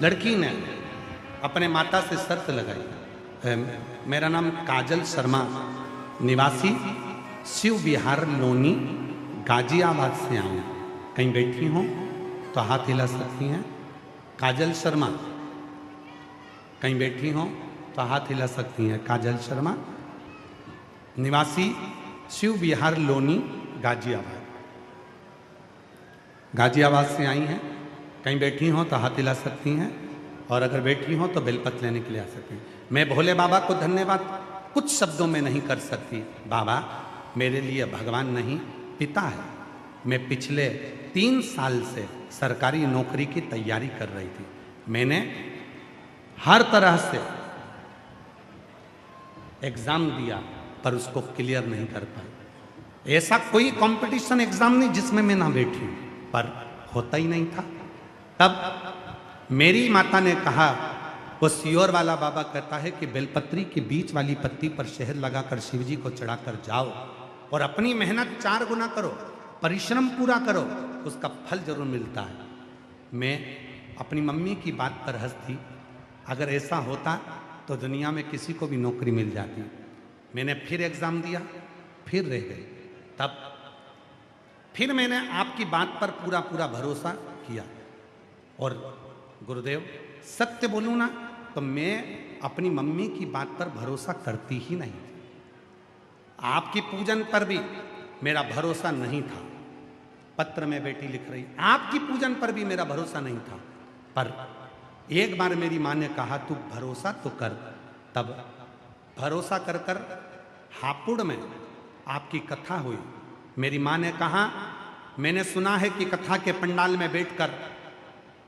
लड़की ने अपने माता से शर्त लगाई, मेरा नाम काजल शर्मा, निवासी शिव विहार लोनी, गाजियाबाद से आई हूँ, कहीं बैठी हूँ तो हाथ हिला सकती हैं। काजल शर्मा, कहीं बैठी हो तो हाथ हिला सकती हैं। काजल शर्मा, निवासी शिव विहार लोनी, गाजियाबाद, गाजियाबाद से आई हैं, कहीं बैठी हो तो हाथ हिला सकती हैं, और अगर बैठी हो तो बेलपत्र लेने के लिए आ सकती हैं। मैं भोले बाबा को धन्यवाद कुछ शब्दों में नहीं कर सकती। बाबा मेरे लिए भगवान नहीं पिता है। मैं पिछले 3 साल से सरकारी नौकरी की तैयारी कर रही थी। मैंने हर तरह से एग्जाम दिया पर उसको क्लियर नहीं कर पाई। ऐसा कोई कंपटीशन एग्जाम नहीं जिसमें मैं ना बैठी, पर होता ही नहीं था। तब मेरी माता ने कहा, वो सियोर वाला बाबा कहता है कि बेलपत्री के बीच वाली पत्ती पर शहद लगाकर शिवजी को चढ़ाकर जाओ और अपनी मेहनत 4 गुना करो, परिश्रम पूरा करो, उसका फल जरूर मिलता है। मैं अपनी मम्मी की बात पर हंसती, अगर ऐसा होता तो दुनिया में किसी को भी नौकरी मिल जाती। मैंने फिर एग्जाम दिया, फिर रह गई। तब फिर मैंने आपकी बात पर पूरा पूरा भरोसा किया, और गुरुदेव सत्य बोलूं ना तो मैं अपनी मम्मी की बात पर भरोसा करती ही नहीं थी। आपकी पूजन पर भी मेरा भरोसा नहीं था। पत्र में बेटी लिख रही, आपकी पूजन पर भी मेरा भरोसा नहीं था। पर एक बार मेरी माँ ने कहा तू भरोसा तो कर। तब भरोसा कर कर हापुड़ में आपकी कथा हुई। मेरी माँ ने कहा, मैंने सुना है कि कथा के पंडाल में बैठकर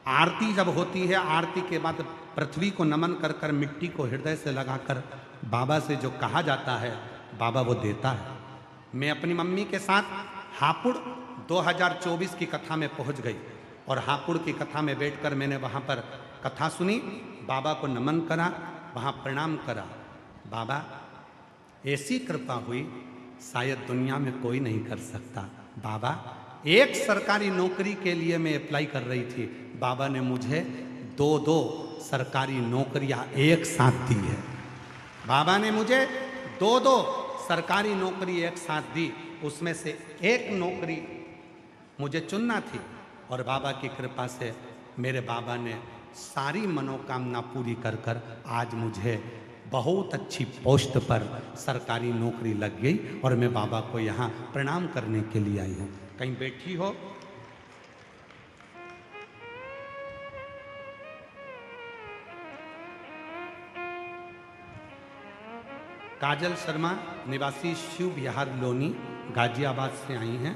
आरती जब होती है, आरती के बाद पृथ्वी को नमन कर कर मिट्टी को हृदय से लगाकर बाबा से जो कहा जाता है, बाबा वो देता है। मैं अपनी मम्मी के साथ हापुड़ 2024 की कथा में पहुंच गई, और हापुड़ की कथा में बैठकर मैंने वहाँ पर कथा सुनी, बाबा को नमन करा, वहाँ प्रणाम करा। बाबा ऐसी कृपा हुई शायद दुनिया में कोई नहीं कर सकता। बाबा एक सरकारी नौकरी के लिए मैं अप्लाई कर रही थी, बाबा ने मुझे 2 सरकारी नौकरियां एक साथ दी है। बाबा ने मुझे 2 सरकारी नौकरी एक साथ दी, उसमें से एक नौकरी मुझे चुनना थी, और बाबा की कृपा से मेरे बाबा ने सारी मनोकामना पूरी कर कर आज मुझे बहुत अच्छी पोस्ट पर सरकारी नौकरी लग गई, और मैं बाबा को यहाँ प्रणाम करने के लिए आई हूँ। कहीं बैठी हो काजल शर्मा, निवासी शिव विहार लोनी, गाजियाबाद से आई हैं।